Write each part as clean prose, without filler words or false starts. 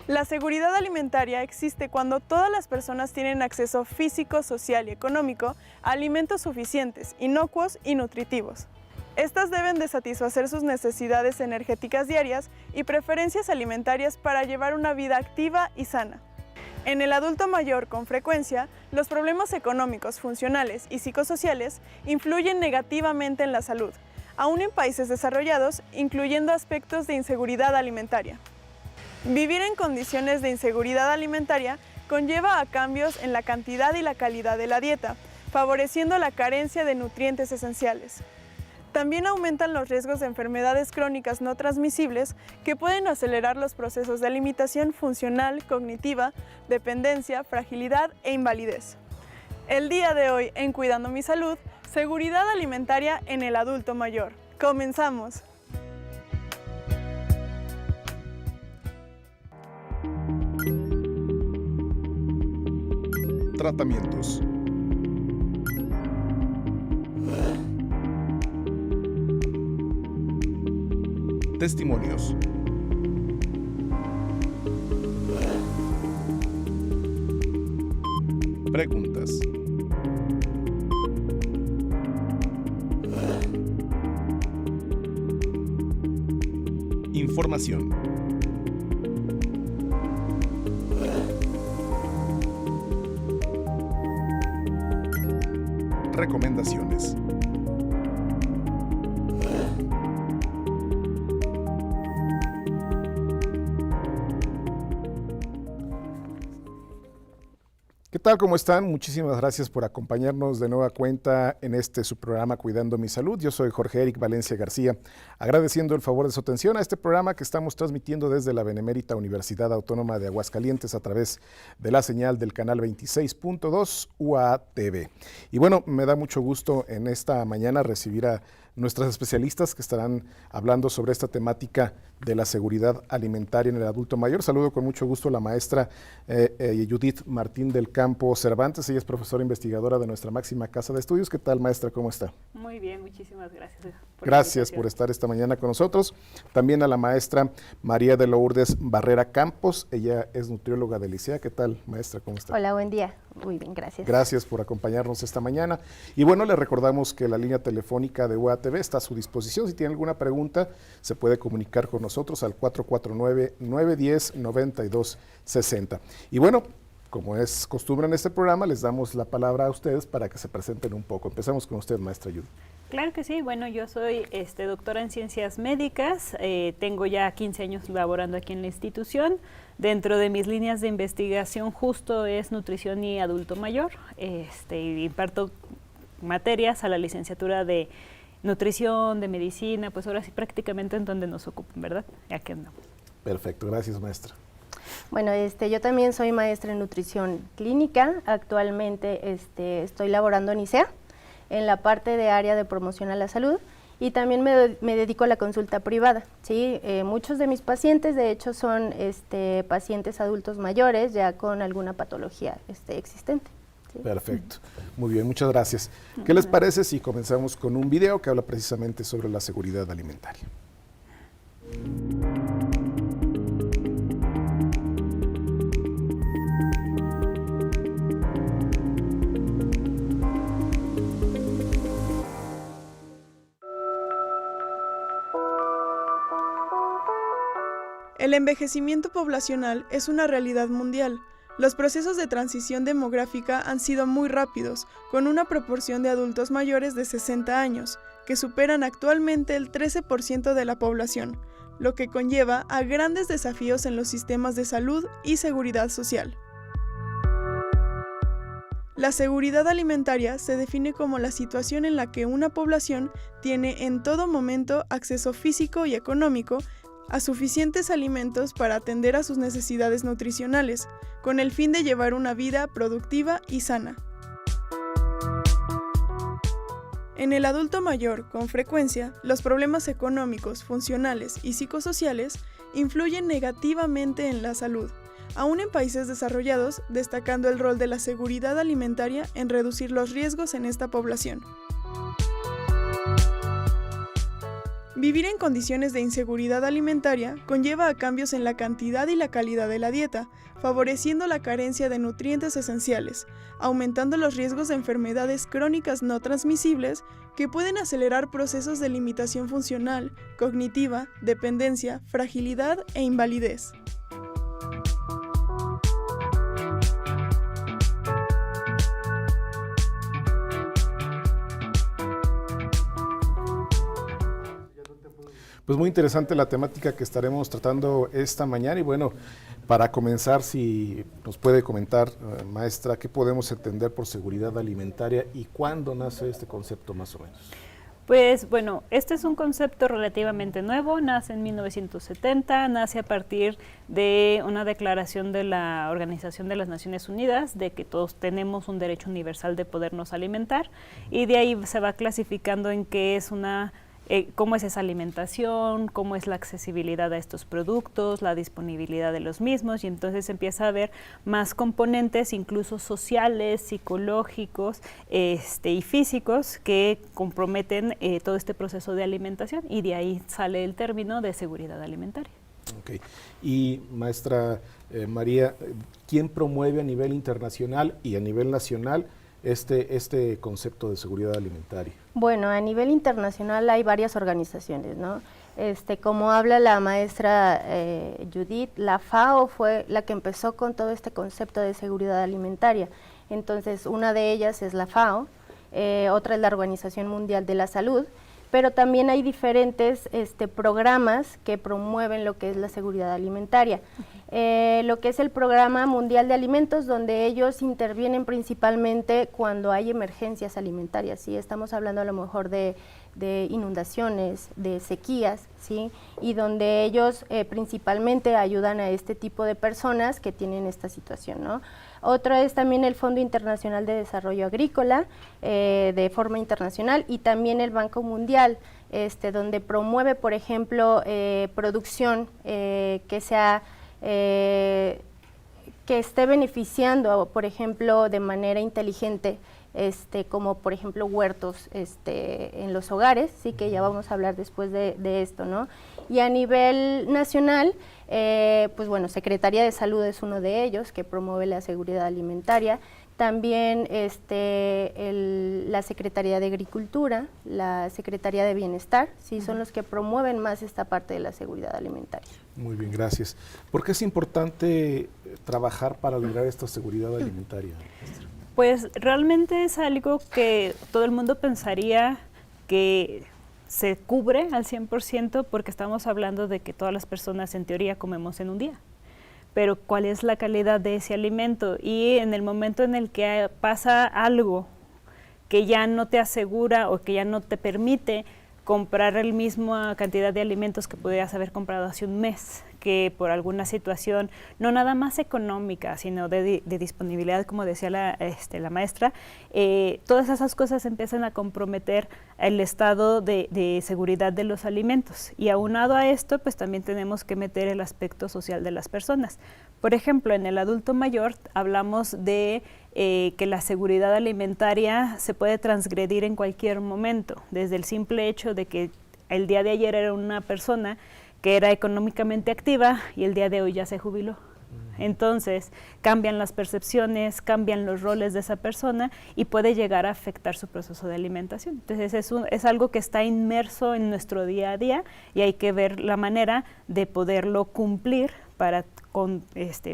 La seguridad alimentaria existe cuando todas las personas tienen acceso físico, social y económico a alimentos suficientes, inocuos y nutritivos. Estas deben de satisfacer sus necesidades energéticas diarias y preferencias alimentarias para llevar una vida activa y sana. En el adulto mayor, con frecuencia, los problemas económicos, funcionales y psicosociales influyen negativamente en la salud, aún en países desarrollados, incluyendo aspectos de inseguridad alimentaria. Vivir en condiciones de inseguridad alimentaria conlleva a cambios en la cantidad y la calidad de la dieta, favoreciendo la carencia de nutrientes esenciales. También aumentan los riesgos de enfermedades crónicas no transmisibles que pueden acelerar los procesos de limitación funcional, cognitiva, dependencia, fragilidad e invalidez. El día de hoy, en Cuidando mi Salud, seguridad alimentaria en el adulto mayor. ¡Comenzamos! Tratamientos. Testimonios. Preguntas. Información. Recomendaciones. ¿Qué tal? ¿Cómo están? Muchísimas gracias por acompañarnos de nueva cuenta en su programa Cuidando mi Salud. Yo soy Jorge Eric Valencia García, agradeciendo el favor de su atención a este programa que estamos transmitiendo desde la Benemérita Universidad Autónoma de Aguascalientes a través de la señal del canal 26.2 UATV. Y bueno, me da mucho gusto en esta mañana recibir a nuestras especialistas que estarán hablando sobre esta temática de la seguridad alimentaria en el adulto mayor. Saludo con mucho gusto a la maestra Judith Martín del Campo Cervantes. Ella es profesora investigadora de nuestra máxima casa de estudios. ¿Qué tal, maestra? ¿Cómo está? Muy bien, muchísimas gracias. Gracias por estar esta mañana con nosotros. También a la maestra María de Lourdes Barrera Campos. Ella es nutrióloga del ICEA. ¿Qué tal, maestra? ¿Cómo está? Hola, buen día. Muy bien, gracias. Gracias por acompañarnos esta mañana. Y bueno, le recordamos que la línea telefónica de UATV está a su disposición. Si tiene alguna pregunta, se puede comunicar con nosotros al 449-910-9260. Y bueno, como es costumbre en este programa, les damos la palabra a ustedes para que se presenten un poco. Empezamos con usted, maestra Judith. Claro que sí. Bueno, yo soy doctora en ciencias médicas. Tengo ya 15 años laborando aquí en la institución. Dentro de mis líneas de investigación justo es nutrición y adulto mayor. Y imparto materias a la licenciatura de nutrición, de medicina, pues ahora sí prácticamente en donde nos ocupan, ¿verdad? Aquí andamos. Perfecto, gracias, maestra. Bueno, yo también soy maestra en nutrición clínica. Actualmente estoy laborando en ICEA, en la parte de área de promoción a la salud, y también me dedico a la consulta privada, ¿sí? Muchos de mis pacientes, de hecho, son pacientes adultos mayores ya con alguna patología existente. ¿Sí? Perfecto, muy bien, muchas gracias. ¿Qué les parece si comenzamos con un video que habla precisamente sobre la seguridad alimentaria? El envejecimiento poblacional es una realidad mundial. Los procesos de transición demográfica han sido muy rápidos, con una proporción de adultos mayores de 60 años, que superan actualmente el 13% de la población, lo que conlleva a grandes desafíos en los sistemas de salud y seguridad social. La seguridad alimentaria se define como la situación en la que una población tiene en todo momento acceso físico y económico a suficientes alimentos para atender a sus necesidades nutricionales, con el fin de llevar una vida productiva y sana. En el adulto mayor, con frecuencia, los problemas económicos, funcionales y psicosociales influyen negativamente en la salud, aún en países desarrollados, destacando el rol de la seguridad alimentaria en reducir los riesgos en esta población. Vivir en condiciones de inseguridad alimentaria conlleva a cambios en la cantidad y la calidad de la dieta, favoreciendo la carencia de nutrientes esenciales, aumentando los riesgos de enfermedades crónicas no transmisibles que pueden acelerar procesos de limitación funcional, cognitiva, dependencia, fragilidad e invalidez. Pues muy interesante la temática que estaremos tratando esta mañana y bueno, para comenzar, si nos puede comentar, maestra, ¿qué podemos entender por seguridad alimentaria y cuándo nace este concepto más o menos? Pues bueno, este es un concepto relativamente nuevo, nace en 1970, nace a partir de una declaración de la Organización de las Naciones Unidas de que todos tenemos un derecho universal de podernos alimentar y de ahí se va clasificando en qué es cómo es esa alimentación, cómo es la accesibilidad a estos productos, la disponibilidad de los mismos, y entonces empieza a haber más componentes, incluso sociales, psicológicos y físicos, que comprometen todo este proceso de alimentación, y de ahí sale el término de seguridad alimentaria. Okay. Y maestra María, ¿quién promueve a nivel internacional y a nivel nacional este concepto de seguridad alimentaria? Bueno, a nivel internacional hay varias organizaciones, ¿no? Como habla la maestra Judith, la FAO fue la que empezó con todo este concepto de seguridad alimentaria. Entonces, una de ellas es la FAO, otra es la Organización Mundial de la Salud, pero también hay diferentes programas que promueven lo que es la seguridad alimentaria. Lo que es el Programa Mundial de Alimentos, donde ellos intervienen principalmente cuando hay emergencias alimentarias, ¿sí? Estamos hablando a lo mejor de inundaciones, de sequías, ¿sí? Y donde ellos principalmente ayudan a este tipo de personas que tienen esta situación, ¿no? Otro es también el Fondo Internacional de Desarrollo Agrícola, de forma internacional, y también el Banco Mundial, donde promueve, por ejemplo, producción que sea que esté beneficiando, por ejemplo, de manera inteligente, como por ejemplo huertos en los hogares, sí, que ya vamos a hablar después de esto, ¿no? Y a nivel nacional, pues bueno, Secretaría de Salud es uno de ellos que promueve la seguridad alimentaria. También la Secretaría de Agricultura, la Secretaría de Bienestar, sí, son los que promueven más esta parte de la seguridad alimentaria. Muy bien, gracias. ¿Por qué es importante trabajar para lograr esta seguridad alimentaria? Pues realmente es algo que todo el mundo pensaría que se cubre al 100% porque estamos hablando de que todas las personas en teoría comemos en un día. Pero ¿cuál es la calidad de ese alimento? Y en el momento en el que pasa algo que ya no te asegura o que ya no te permite comprar la misma cantidad de alimentos que podrías haber comprado hace un mes, que por alguna situación, no nada más económica, sino de disponibilidad, como decía la maestra, todas esas cosas empiezan a comprometer el estado de seguridad de los alimentos. Y aunado a esto, pues también tenemos que meter el aspecto social de las personas. Por ejemplo, en el adulto mayor hablamos de que la seguridad alimentaria se puede transgredir en cualquier momento, desde el simple hecho de que el día de ayer era una persona que era económicamente activa y el día de hoy ya se jubiló. Entonces, cambian las percepciones, cambian los roles de esa persona y puede llegar a afectar su proceso de alimentación. Entonces, es algo que está inmerso en nuestro día a día y hay que ver la manera de poderlo cumplir para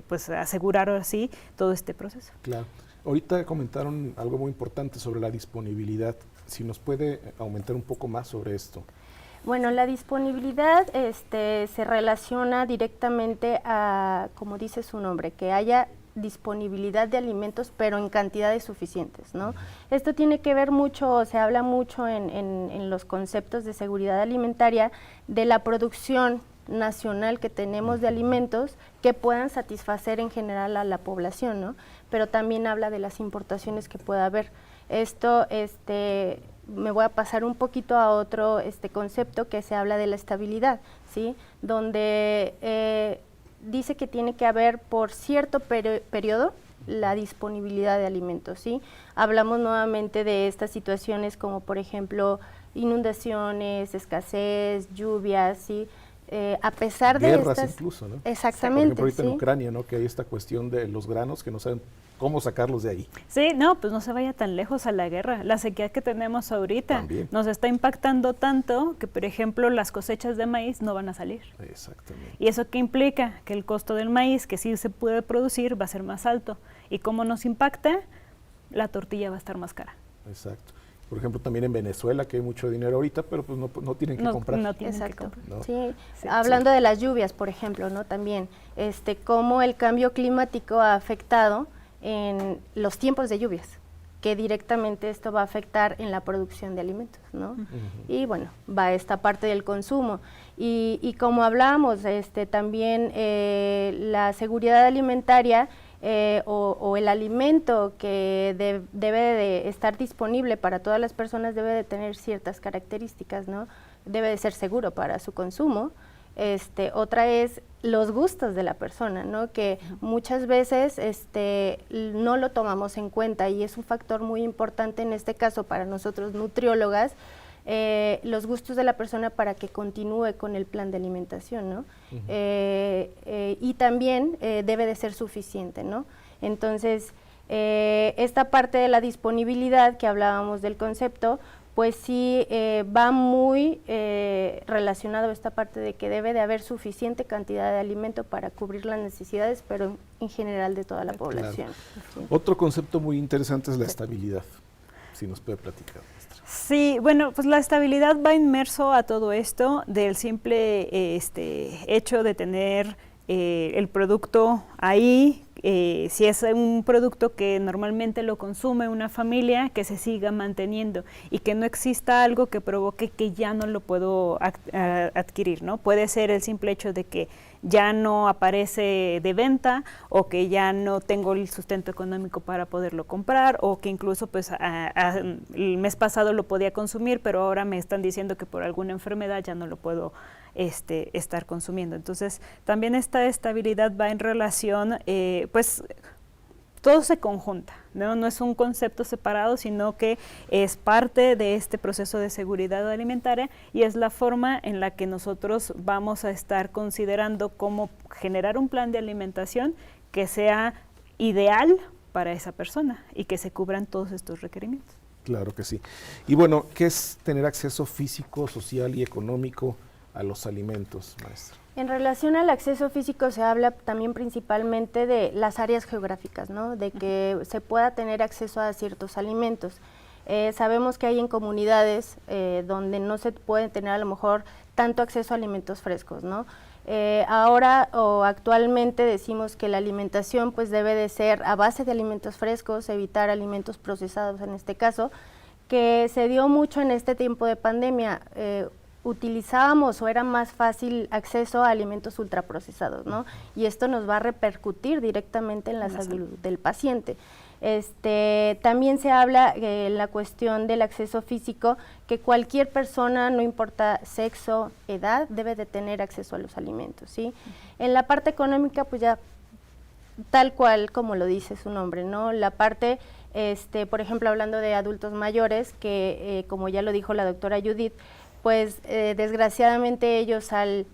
pues asegurar así todo este proceso. Claro. Ahorita comentaron algo muy importante sobre la disponibilidad. Si nos puede aumentar un poco más sobre esto. Bueno, la disponibilidad se relaciona directamente a, como dice su nombre, que haya disponibilidad de alimentos, pero en cantidades suficientes, ¿no? Esto tiene que ver mucho, se habla mucho en los conceptos de seguridad alimentaria de la producción nacional que tenemos de alimentos que puedan satisfacer en general a la población, ¿no? Pero también habla de las importaciones que pueda haber. Esto, me voy a pasar un poquito a otro concepto que se habla de la estabilidad, ¿sí? Donde dice que tiene que haber por cierto periodo la disponibilidad de alimentos, ¿sí? Hablamos nuevamente de estas situaciones como por ejemplo inundaciones, escasez, lluvias, ¿sí? A pesar de guerras estas... incluso, ¿no? Exactamente, por ejemplo, ahorita sí. en Ucrania, ¿no? Que hay esta cuestión de los granos que no saben cómo sacarlos de ahí. Sí, no, pues no se vaya tan lejos a la guerra. La sequía que tenemos ahorita También. nos está impactando tanto que, por ejemplo, las cosechas de maíz no van a salir. Exactamente. ¿Y eso qué implica? Que el costo del maíz, que sí se puede producir, va a ser más alto. ¿Y cómo nos impacta? La tortilla va a estar más cara. Exacto. Por ejemplo, también en Venezuela, que hay mucho dinero ahorita, pero pues no tienen que comprar. No tienen que Exacto. comprar. ¿No? Sí. Sí, Hablando de las lluvias, por ejemplo, ¿no? También, cómo el cambio climático ha afectado en los tiempos de lluvias, que directamente esto va a afectar en la producción de alimentos, ¿no? Y bueno, va esta parte del consumo. Y como hablábamos, también la seguridad alimentaria o el alimento que debe de estar disponible para todas las personas debe de tener ciertas características, ¿no? Debe de ser seguro para su consumo. Otra es los gustos de la persona, ¿no? Que muchas veces no lo tomamos en cuenta y es un factor muy importante en este caso para nosotros nutriólogas, los gustos de la persona para que continúe con el plan de alimentación, ¿no? Y también debe de ser suficiente, ¿no? Entonces, esta parte de la disponibilidad que hablábamos del concepto, pues sí va muy relacionado a esta parte de que debe de haber suficiente cantidad de alimento para cubrir las necesidades, pero en general de toda la población. Claro. Sí. Otro concepto muy interesante es la estabilidad, si nos puede platicar, maestra. Sí, bueno, pues la estabilidad va inmerso a todo esto del simple hecho de tener el producto ahí, si es un producto que normalmente lo consume una familia, que se siga manteniendo y que no exista algo que provoque que ya no lo puedo adquirir, ¿no? Puede ser el simple hecho de que ya no aparece de venta o que ya no tengo el sustento económico para poderlo comprar o que incluso pues el mes pasado lo podía consumir, pero ahora me están diciendo que por alguna enfermedad ya no lo puedo estar consumiendo. Entonces, también esta estabilidad va en relación, pues, todo se conjunta, ¿no? No es un concepto separado, sino que es parte de este proceso de seguridad alimentaria y es la forma en la que nosotros vamos a estar considerando cómo generar un plan de alimentación que sea ideal para esa persona y que se cubran todos estos requerimientos. Claro que sí. Y bueno, ¿qué es tener acceso físico, social y económico a los alimentos, maestra? En relación al acceso físico se habla también principalmente de las áreas geográficas, ¿no? De que se pueda tener acceso a ciertos alimentos. Sabemos que hay en comunidades donde no se puede tener a lo mejor tanto acceso a alimentos frescos, ¿no? Ahora o actualmente decimos que la alimentación pues debe de ser a base de alimentos frescos, evitar alimentos procesados en este caso, que se dio mucho en este tiempo de pandemia. Utilizábamos o era más fácil acceso a alimentos ultraprocesados, ¿no? Y esto nos va a repercutir directamente en la salud del paciente. También se habla en la cuestión del acceso físico, que cualquier persona, no importa sexo, edad, debe de tener acceso a los alimentos, ¿sí? En la parte económica, pues ya tal cual como lo dice su nombre, ¿no? La parte, por ejemplo, hablando de adultos mayores, que como ya lo dijo la doctora Judith, pues desgraciadamente ellos al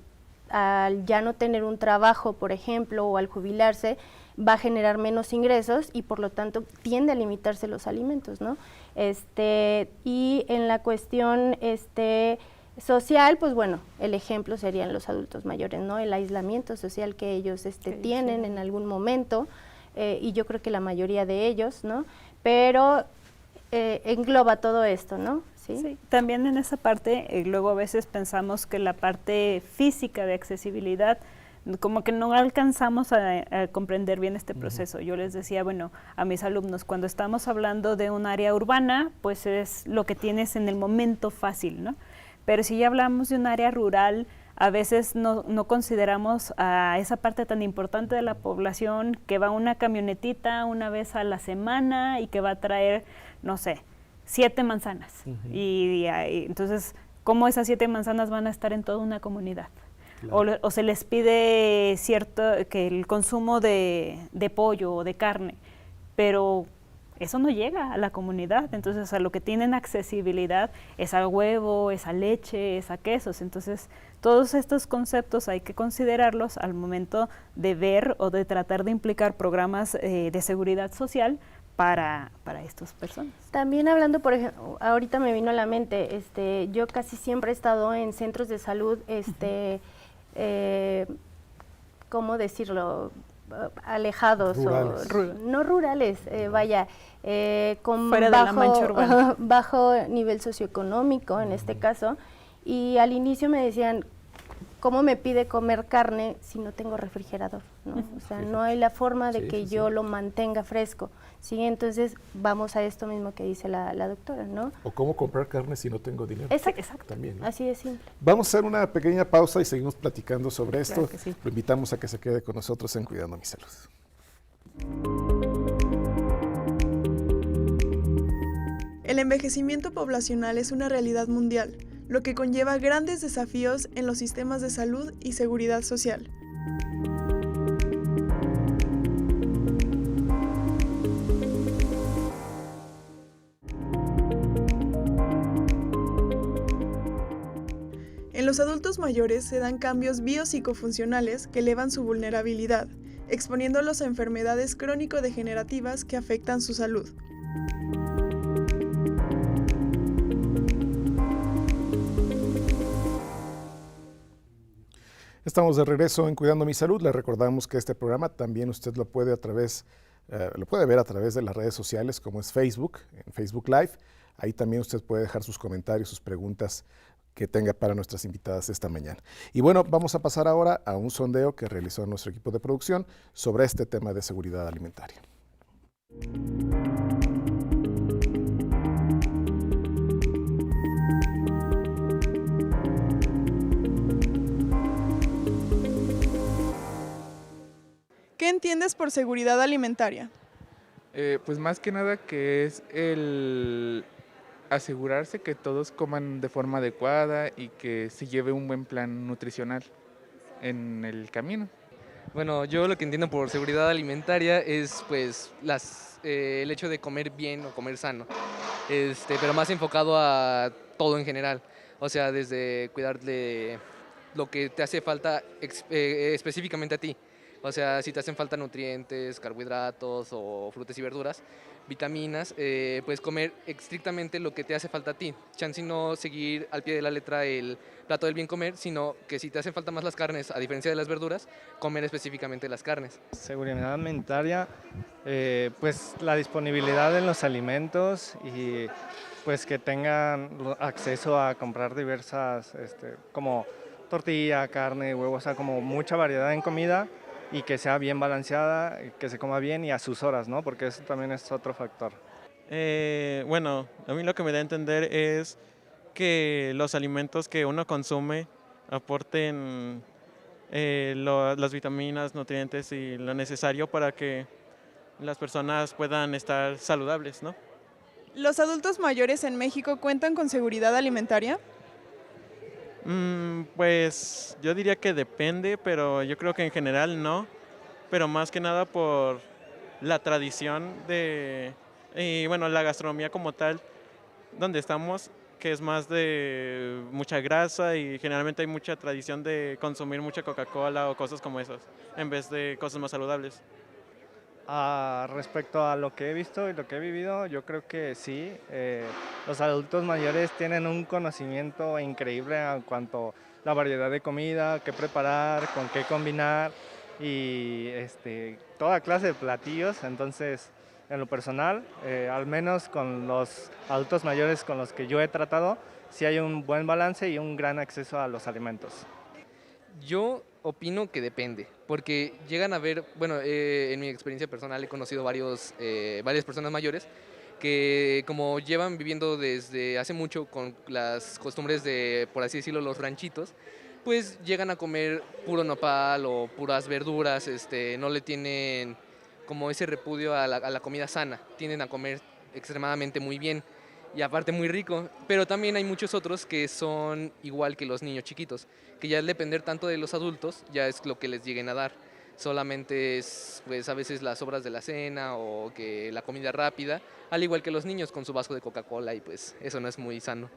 ya no tener un trabajo, por ejemplo, o al jubilarse, va a generar menos ingresos y por lo tanto tiende a limitarse los alimentos, ¿no? Y en la cuestión social, pues bueno, el ejemplo serían los adultos mayores, ¿no? El aislamiento social que ellos tienen en algún momento, y yo creo que la mayoría de ellos, ¿no? Pero engloba todo esto, ¿no? Sí, también en esa parte, luego a veces pensamos que la parte física de accesibilidad, como que no alcanzamos a comprender bien este proceso. Yo les decía, bueno, a mis alumnos, cuando estamos hablando de un área urbana, pues es lo que tienes en el momento fácil, ¿no? Pero si ya hablamos de un área rural, a veces no consideramos a esa parte tan importante de la población que va una camionetita una vez a la semana y que va a traer, no sé, 7 manzanas. Y entonces, ¿cómo esas 7 manzanas van a estar en toda una comunidad? Claro. O se les pide que el consumo de pollo o de carne, pero eso no llega a la comunidad. Entonces, a lo que tienen accesibilidad es al huevo, es a leche, es a quesos. Entonces, todos estos conceptos hay que considerarlos al momento de ver o de tratar de implicar programas de seguridad social para estas personas. También hablando, por ejemplo, ahorita me vino a la mente, yo casi siempre he estado en centros de salud, ¿cómo decirlo? Alejados, rurales. No rurales, vaya, con fuera de la mancha urbana. bajo nivel socioeconómico en este caso, y al inicio me decían, ¿cómo me pide comer carne si no tengo refrigerador? ¿No? O sea, no hay la forma de que yo lo mantenga fresco. Sí, entonces vamos a esto mismo que dice la doctora, ¿no? O cómo comprar carne si no tengo dinero. Exacto. También, ¿no? Así de simple. Vamos a hacer una pequeña pausa y seguimos platicando sobre esto. Claro que sí. Lo invitamos a que se quede con nosotros en Cuidando mi Salud. El envejecimiento poblacional es una realidad mundial, lo que conlleva grandes desafíos en los sistemas de salud y seguridad social. En los adultos mayores se dan cambios biopsicofuncionales que elevan su vulnerabilidad, exponiéndolos a enfermedades crónico-degenerativas que afectan su salud. Estamos de regreso en Cuidando mi Salud. Le recordamos que este programa también usted lo puede ver a través de las redes sociales como es Facebook, en Facebook Live. Ahí también usted puede dejar sus comentarios, sus preguntas que tenga para nuestras invitadas esta mañana. Y bueno, vamos a pasar ahora a un sondeo que realizó nuestro equipo de producción sobre este tema de seguridad alimentaria. ¿Qué entiendes por seguridad alimentaria? Pues más que nada que es el asegurarse que todos coman de forma adecuada y que se lleve un buen plan nutricional en el camino. Bueno, yo lo que entiendo por seguridad alimentaria es pues el hecho de comer bien o comer sano, pero más enfocado a todo en general. O sea, desde cuidar de lo que te hace falta específicamente a ti. O sea, si te hacen falta nutrientes, carbohidratos o frutas y verduras, vitaminas, puedes comer estrictamente lo que te hace falta a ti. Chance no seguir al pie de la letra el plato del bien comer, sino que si te hacen falta más las carnes, a diferencia de las verduras, comer específicamente las carnes. Seguridad alimentaria, pues la disponibilidad en los alimentos y pues que tengan acceso a comprar diversas, como tortilla, carne, huevos, o sea, como mucha variedad en comida y que sea bien balanceada, que se coma bien y a sus horas, ¿no? Porque eso también es otro factor. Bueno, a mí lo que me da a entender es que los alimentos que uno consume aporten las vitaminas, nutrientes y lo necesario para que las personas puedan estar saludables, ¿no? ¿Los adultos mayores en México cuentan con seguridad alimentaria? Pues yo diría que depende, pero yo creo que en general no, pero más que nada por la tradición y bueno, la gastronomía como tal, donde estamos, que es más de mucha grasa y generalmente hay mucha tradición de consumir mucha Coca-Cola o cosas como esas, en vez de cosas más saludables. Respecto a lo que he visto y lo que he vivido, yo creo que sí, los adultos mayores tienen un conocimiento increíble en cuanto a la variedad de comida, qué preparar, con qué combinar y toda clase de platillos. Entonces, en lo personal, al menos con los adultos mayores con los que yo he tratado, sí hay un buen balance y un gran acceso a los alimentos. Yo opino que depende, porque llegan a ver, bueno, en mi experiencia personal he conocido varias personas mayores que como llevan viviendo desde hace mucho con las costumbres de, por así decirlo, los ranchitos, pues llegan a comer puro nopal o puras verduras, no le tienen como ese repudio a la comida sana, tienden a comer extremadamente muy bien y aparte muy rico, pero también hay muchos otros que son igual que los niños chiquitos, que ya al depender tanto de los adultos, ya es lo que les lleguen a dar. solamente es pues a veces las sobras de la cena o que la comida rápida, al igual que los niños con su vaso de Coca-Cola, y pues eso no es muy sano.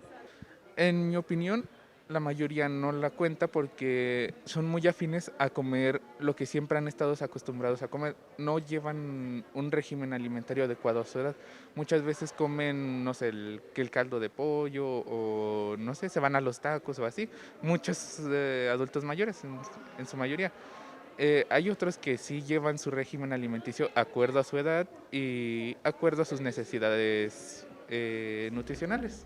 En mi opinión, la mayoría no la cuenta porque son muy afines a comer lo que siempre han estado acostumbrados a comer. No llevan un régimen alimentario adecuado a su edad. Muchas veces comen, no sé, el caldo de pollo o no sé, se van a los tacos o así. Muchos adultos mayores, en su mayoría. Hay otros que sí llevan su régimen alimenticio acuerdo a su edad y acuerdo a sus necesidades nutricionales.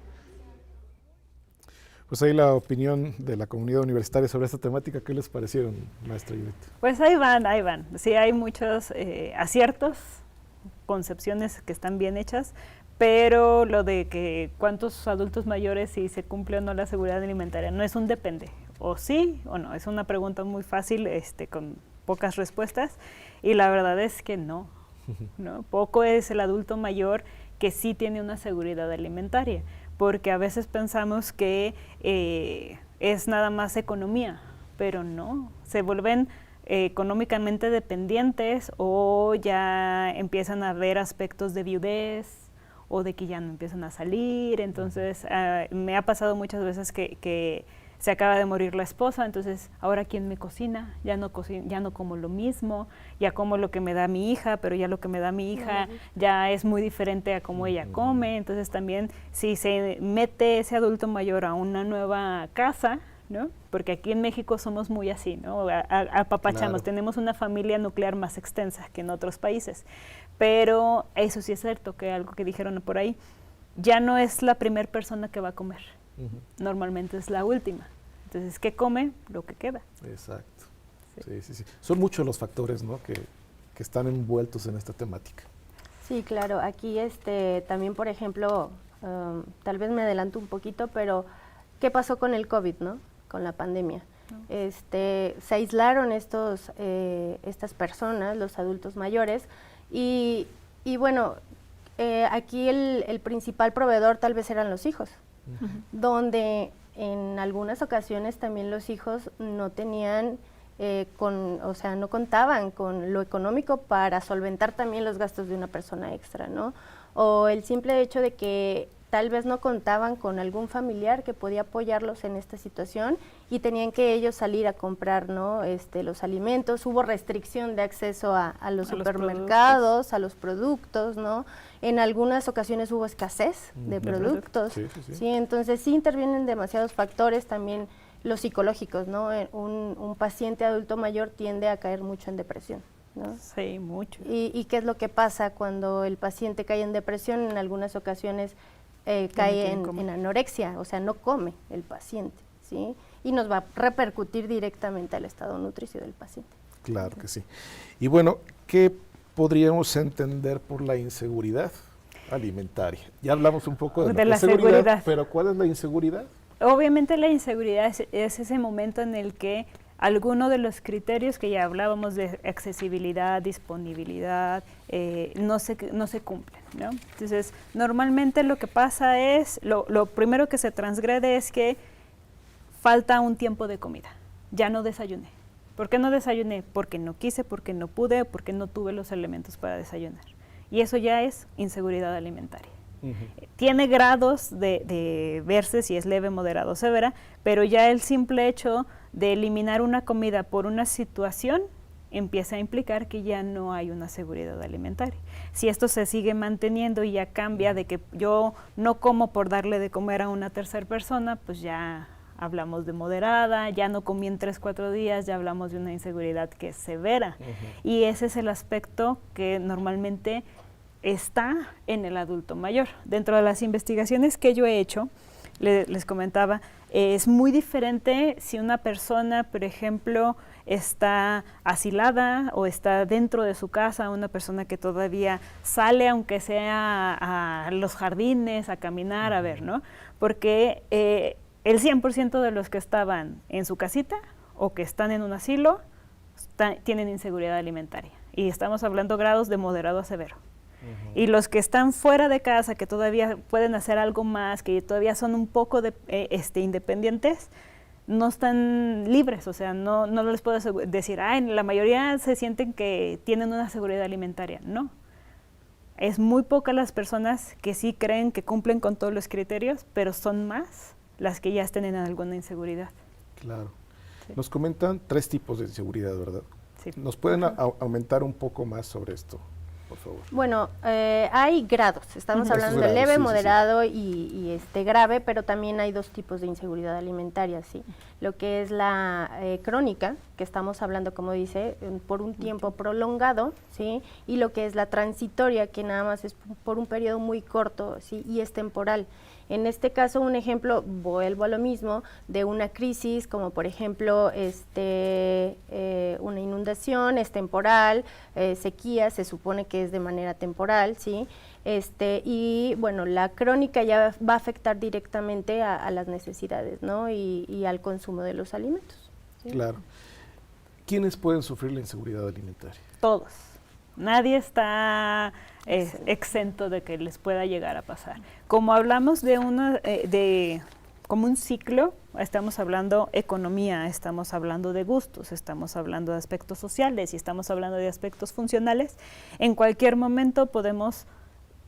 Pues ahí la opinión de la comunidad universitaria sobre esta temática. ¿Qué les parecieron, maestra Ivette? Pues ahí van, ahí van. Sí, hay muchos aciertos, concepciones que están bien hechas, pero lo de que cuántos adultos mayores, si se cumple o no la seguridad alimentaria, no es un depende, o sí o no, es una pregunta muy fácil, con pocas respuestas, y la verdad es que no, ¿no? Poco es el adulto mayor que sí tiene una seguridad alimentaria, porque a veces pensamos que es nada más economía, pero no, se vuelven económicamente dependientes o ya empiezan a ver aspectos de viudez o de que ya no empiezan a salir. Entonces me ha pasado muchas veces que se acaba de morir la esposa, entonces ahora ¿quién me cocina? Ya no como lo mismo, ya como lo que me da mi hija, pero ya lo que me da mi hija ya es muy diferente a cómo ella come. Entonces también si se mete ese adulto mayor a una nueva casa, ¿no? Porque aquí en México somos muy así, ¿no? Apapachamos, tenemos una familia nuclear más extensa que en otros países, pero eso sí es cierto, que algo que dijeron por ahí, ya no es la primera persona que va a comer. Normalmente es la última. Entonces, ¿qué come? Lo que queda. Exacto. Sí. Son muchos los factores, ¿no?, que están envueltos en esta temática. Sí, claro. Aquí también, por ejemplo, tal vez me adelanto un poquito, pero ¿qué pasó con el COVID, no? Con la pandemia. Se aislaron estas personas, los adultos mayores, y bueno, aquí el principal proveedor tal vez eran los hijos. Donde en algunas ocasiones también los hijos no tenían, no contaban con lo económico para solventar también los gastos de una persona extra, ¿no? O el simple hecho de que tal vez no contaban con algún familiar que podía apoyarlos en esta situación y tenían que ellos salir a comprar, ¿no? Los alimentos. Hubo restricción de acceso a los supermercados, a los productos, ¿no? En algunas ocasiones hubo escasez de productos. Sí, entonces sí intervienen demasiados factores, también los psicológicos, ¿no? Un paciente adulto mayor tiende a caer mucho en depresión, ¿no? Sí, mucho. ¿Y qué es lo que pasa cuando el paciente cae en depresión? En algunas ocasiones cae en anorexia, o sea, no come el paciente, ¿sí? Y nos va a repercutir directamente al estado nutricio del paciente. Claro que sí. Y bueno, ¿qué podríamos entender por la inseguridad alimentaria? Ya hablamos un poco de la seguridad, pero ¿cuál es la inseguridad? Obviamente la inseguridad es ese momento en el que alguno de los criterios que ya hablábamos de accesibilidad, disponibilidad, no se cumplen, ¿no? Entonces, normalmente lo que pasa es, lo primero que se transgrede es que falta un tiempo de comida. Ya no desayuné. ¿Por qué no desayuné? Porque no quise, porque no pude, porque no tuve los elementos para desayunar. Y eso ya es inseguridad alimentaria. Tiene grados de verse si es leve, moderado o severa, pero ya el simple hecho de eliminar una comida por una situación empieza a implicar que ya no hay una seguridad alimentaria. Si esto se sigue manteniendo y ya cambia de que yo no como por darle de comer a una tercera persona, pues ya hablamos de moderada, ya no comí en 3-4 días, ya hablamos de una inseguridad que es severa. Y ese es el aspecto que normalmente está en el adulto mayor. Dentro de las investigaciones que yo he hecho, les comentaba, es muy diferente si una persona, por ejemplo, está asilada o está dentro de su casa, una persona que todavía sale, aunque sea a los jardines, a caminar, a ver, ¿no? Porque el 100% de los que estaban en su casita o que están en un asilo tienen inseguridad alimentaria. Y estamos hablando grados de moderado a severo. Y los que están fuera de casa, que todavía pueden hacer algo más, que todavía son un poco independientes, no están libres, o sea, no les puedo decir, la mayoría se sienten que tienen una seguridad alimentaria. No. Es muy pocas las personas que sí creen que cumplen con todos los criterios, pero son más las que ya estén en alguna inseguridad. Claro. Sí. Nos comentan 3 tipos de inseguridad, ¿verdad? Sí. ¿Nos pueden aumentar un poco más sobre esto, por favor? Bueno, hay grados, estamos hablando de leve, moderado y grave, pero también hay 2 tipos de inseguridad alimentaria, ¿sí? Lo que es la crónica, que estamos hablando, como dice, por un tiempo prolongado, ¿sí? Y lo que es la transitoria, que nada más es por un periodo muy corto, ¿sí? Y es temporal. En este caso, un ejemplo, vuelvo a lo mismo, de una crisis, como por ejemplo una inundación, es temporal, sequía, se supone que es de manera temporal, ¿sí? Y bueno, la crónica ya va a afectar directamente a las necesidades, ¿no? Y al consumo de los alimentos, ¿sí? Claro. ¿Quiénes pueden sufrir la inseguridad alimentaria? Todos. Nadie está exento de que les pueda llegar a pasar. Como hablamos como un ciclo, estamos hablando economía, estamos hablando de gustos, estamos hablando de aspectos sociales y estamos hablando de aspectos funcionales. En cualquier momento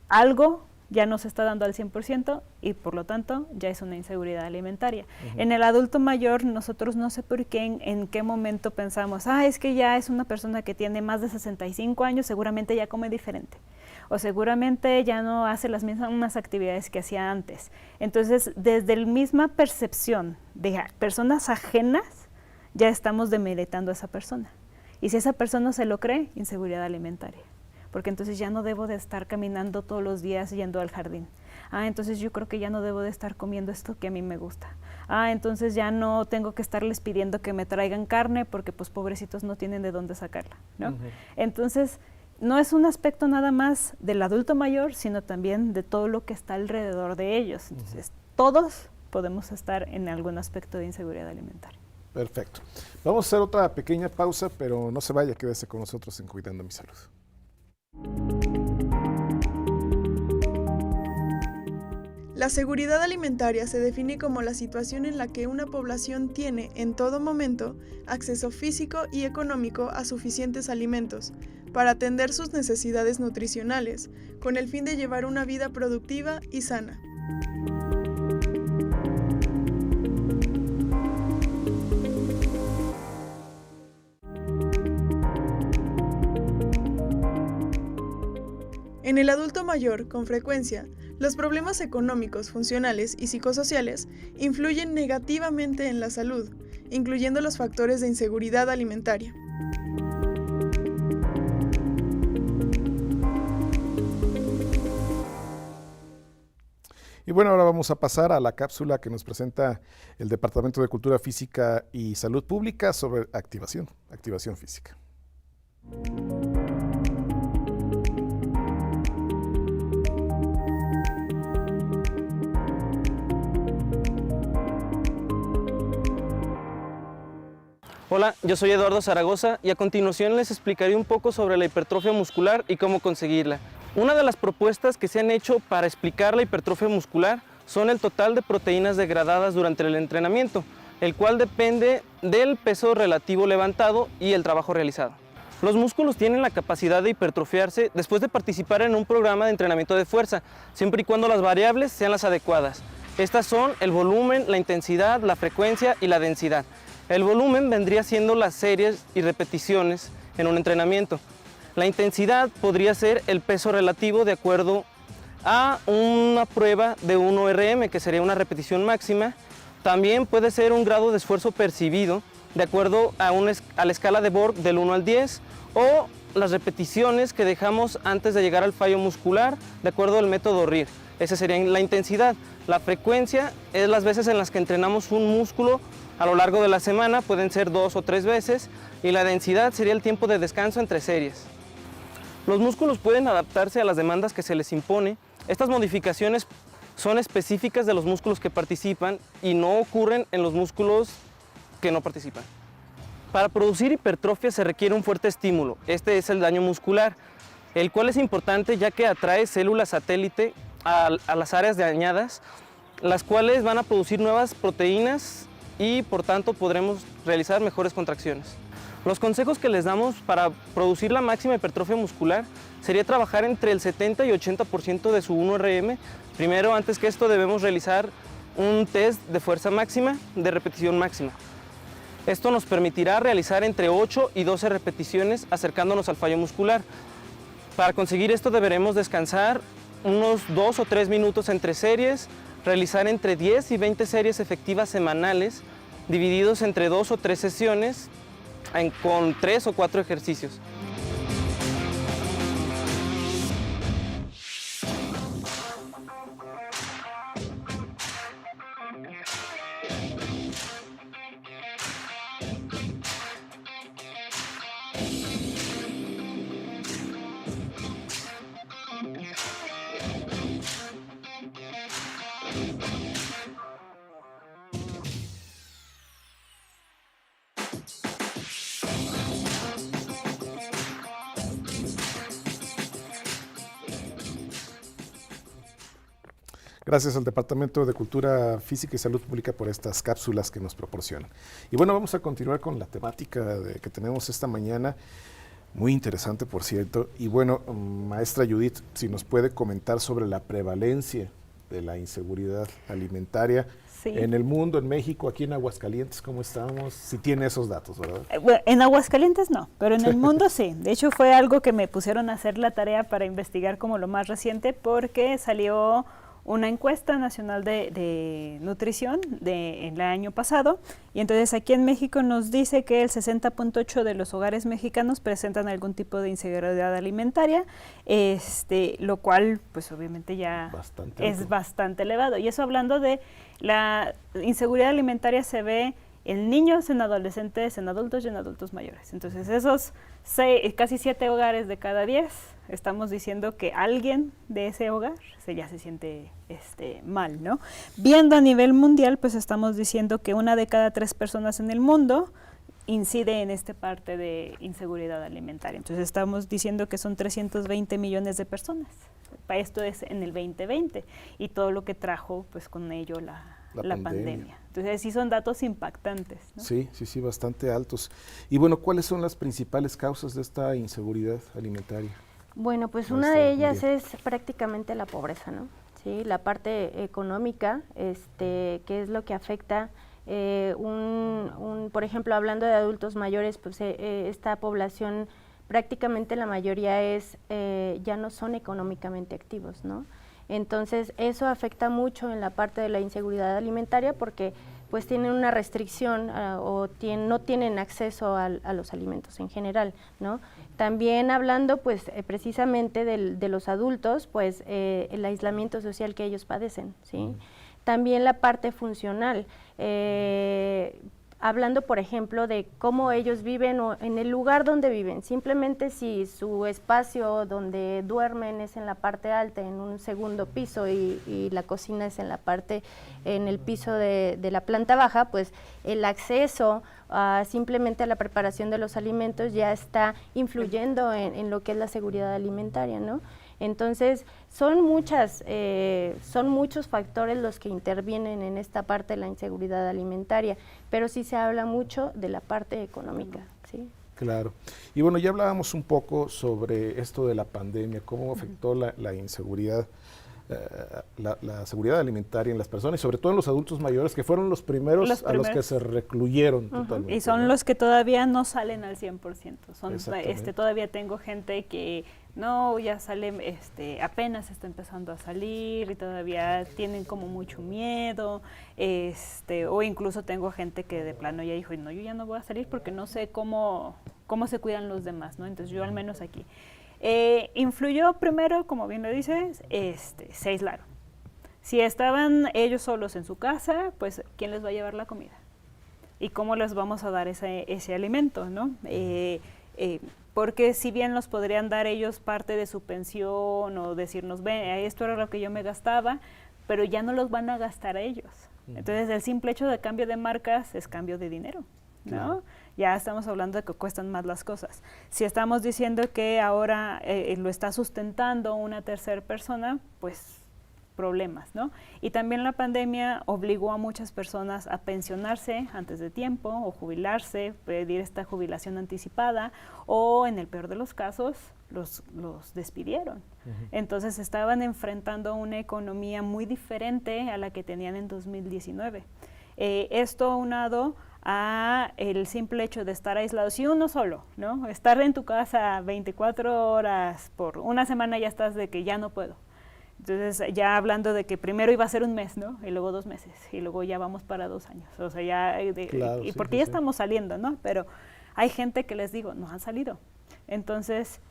algo ya no se está dando al 100% y por lo tanto ya es una inseguridad alimentaria. En el adulto mayor nosotros no sé por qué, en qué momento pensamos, es que ya es una persona que tiene más de 65 años, seguramente ya come diferente o seguramente ya no hace las mismas actividades que hacía antes. Entonces, desde la misma percepción de personas ajenas, ya estamos demeritando a esa persona. Y si esa persona se lo cree, inseguridad alimentaria. Porque entonces ya no debo de estar caminando todos los días yendo al jardín. Entonces yo creo que ya no debo de estar comiendo esto que a mí me gusta. Entonces ya no tengo que estarles pidiendo que me traigan carne porque pues pobrecitos no tienen de dónde sacarla, ¿no? Entonces no es un aspecto nada más del adulto mayor, sino también de todo lo que está alrededor de ellos. Entonces todos podemos estar en algún aspecto de inseguridad alimentaria. Perfecto. Vamos a hacer otra pequeña pausa, pero no se vaya, quédese con nosotros en Cuidando mi Salud. La seguridad alimentaria se define como la situación en la que una población tiene, en todo momento, acceso físico y económico a suficientes alimentos para atender sus necesidades nutricionales, con el fin de llevar una vida productiva y sana. En el adulto mayor, con frecuencia, los problemas económicos, funcionales y psicosociales influyen negativamente en la salud, incluyendo los factores de inseguridad alimentaria. Y bueno, ahora vamos a pasar a la cápsula que nos presenta el Departamento de Cultura Física y Salud Pública sobre activación física. Hola, yo soy Eduardo Zaragoza y a continuación les explicaré un poco sobre la hipertrofia muscular y cómo conseguirla. Una de las propuestas que se han hecho para explicar la hipertrofia muscular son el total de proteínas degradadas durante el entrenamiento, el cual depende del peso relativo levantado y el trabajo realizado. Los músculos tienen la capacidad de hipertrofiarse después de participar en un programa de entrenamiento de fuerza, siempre y cuando las variables sean las adecuadas. Estas son el volumen, la intensidad, la frecuencia y la densidad. El volumen vendría siendo las series y repeticiones en un entrenamiento. La intensidad podría ser el peso relativo de acuerdo a una prueba de 1 RM, que sería una repetición máxima. También puede ser un grado de esfuerzo percibido de acuerdo a la escala de Borg del 1 al 10 o las repeticiones que dejamos antes de llegar al fallo muscular de acuerdo al método RIR. Esa sería la intensidad. La frecuencia es las veces en las que entrenamos un músculo a lo largo de la semana, pueden ser 2 o 3 veces, y la densidad sería el tiempo de descanso entre series. Los músculos pueden adaptarse a las demandas que se les impone. Estas modificaciones son específicas de los músculos que participan y no ocurren en los músculos que no participan. Para producir hipertrofia se requiere un fuerte estímulo. Este es el daño muscular, el cual es importante ya que atrae células satélite a las áreas dañadas, las cuales van a producir nuevas proteínas y por tanto podremos realizar mejores contracciones. Los consejos que les damos para producir la máxima hipertrofia muscular sería trabajar entre el 70 y 80% de su 1RM. Primero, antes que esto, debemos realizar un test de fuerza máxima, de repetición máxima. Esto nos permitirá realizar entre 8 y 12 repeticiones acercándonos al fallo muscular. Para conseguir esto deberemos descansar unos 2 o 3 minutos entre series, realizar entre 10 y 20 series efectivas semanales, divididos entre 2 o 3 sesiones, con 3 o 4 ejercicios. Gracias al Departamento de Cultura Física y Salud Pública por estas cápsulas que nos proporcionan. Y bueno, vamos a continuar con la temática que tenemos esta mañana, muy interesante por cierto. Y bueno, maestra Judith, si nos puede comentar sobre la prevalencia de la inseguridad alimentaria en el mundo, en México, aquí en Aguascalientes, ¿cómo estamos? Si tiene esos datos, ¿verdad? Bueno, en Aguascalientes no, pero en el mundo sí. De hecho fue algo que me pusieron a hacer la tarea para investigar como lo más reciente, porque salió una encuesta nacional de nutrición en el año pasado, y entonces aquí en México nos dice que el 60.8% de los hogares mexicanos presentan algún tipo de inseguridad alimentaria, lo cual pues obviamente ya es bastante elevado. Y eso hablando de la inseguridad alimentaria se ve en niños, en adolescentes, en adultos y en adultos mayores. Entonces esos casi 7 hogares de cada 10 estamos diciendo que alguien de ese hogar ya se siente mal, ¿no? Viendo a nivel mundial, pues estamos diciendo que 1 de cada 3 personas en el mundo incide en esta parte de inseguridad alimentaria. Entonces estamos diciendo que son 320 millones de personas. Esto es en el 2020 y todo lo que trajo pues con ello la pandemia. Entonces sí son datos impactantes, ¿no? Sí, bastante altos. Y bueno, ¿cuáles son las principales causas de esta inseguridad alimentaria? Bueno, pues una de ellas es prácticamente la pobreza, ¿no? Sí, la parte económica, que es lo que afecta, por ejemplo, hablando de adultos mayores, pues esta población prácticamente la mayoría ya no son económicamente activos, ¿no? Entonces eso afecta mucho en la parte de la inseguridad alimentaria porque pues tienen una restricción no tienen acceso a los alimentos en general, ¿no? También hablando pues precisamente de los adultos, pues el aislamiento social que ellos padecen, ¿sí? También la parte funcional, hablando por ejemplo de cómo ellos viven o en el lugar donde viven, simplemente si su espacio donde duermen es en la parte alta, en un segundo piso y la cocina es en el piso de la planta baja, pues el acceso simplemente a la preparación de los alimentos ya está influyendo en lo que es la seguridad alimentaria, ¿no? Entonces, son muchos factores los que intervienen en esta parte de la inseguridad alimentaria, pero sí se habla mucho de la parte económica, ¿sí? Claro. Y bueno, ya hablábamos un poco sobre esto de la pandemia, cómo afectó la inseguridad, la seguridad alimentaria en las personas y sobre todo en los adultos mayores, que fueron los primeros a los que se recluyeron totalmente. Y son los que todavía no salen al 100%. Todavía tengo gente que no, ya sale, apenas está empezando a salir y todavía tienen como mucho miedo, o incluso tengo gente que de plano ya dijo, no, yo ya no voy a salir porque no sé cómo se cuidan los demás, ¿no? Entonces yo al menos aquí. Influyó primero, como bien lo dices, se aislaron. Si estaban ellos solos en su casa, pues ¿quién les va a llevar la comida? ¿Y cómo les vamos a dar ese alimento, no? Porque si bien nos podrían dar ellos parte de su pensión o decirnos, esto era lo que yo me gastaba, pero ya no los van a gastar ellos. Entonces el simple hecho de cambio de marcas es cambio de dinero, ¿no? Claro. Ya estamos hablando de que cuestan más las cosas. Si estamos diciendo que ahora lo está sustentando una tercera persona, pues problemas, ¿no? Y también la pandemia obligó a muchas personas a pensionarse antes de tiempo o jubilarse, pedir esta jubilación anticipada, o en el peor de los casos los despidieron. Entonces estaban enfrentando una economía muy diferente a la que tenían en 2019. Esto aunado a el simple hecho de estar aislados, y uno solo, ¿no? Estar en tu casa 24 horas por una semana, ya estás de que ya no puedo. Entonces ya hablando de que primero iba a ser un mes, ¿no? Y luego 2 meses, y luego ya vamos para 2 años. O sea, ya, Claro, y sí, porque sí, ya sí. estamos saliendo, ¿no? Pero hay gente que les digo, no han salido. Entonces,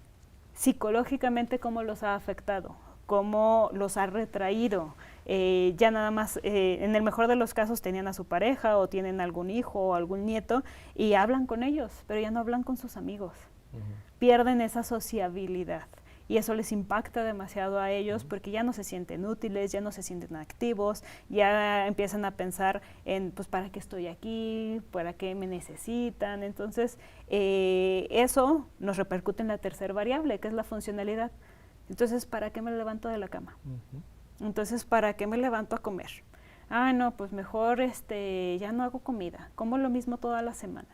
psicológicamente, ¿cómo los ha afectado? ¿Cómo los ha retraído? Ya nada más, en el mejor de los casos tenían a su pareja o tienen algún hijo o algún nieto y hablan con ellos, pero ya no hablan con sus amigos. Pierden esa sociabilidad y eso les impacta demasiado a ellos porque ya no se sienten útiles, ya no se sienten activos, ya empiezan a pensar en, pues, ¿para qué estoy aquí? ¿Para qué me necesitan? Entonces, eso nos repercute en la tercera variable, que es la funcionalidad. Entonces, ¿para qué me levanto de la cama? Entonces, ¿para qué me levanto a comer? Ah, no, pues mejor ya no hago comida, como lo mismo toda la semana.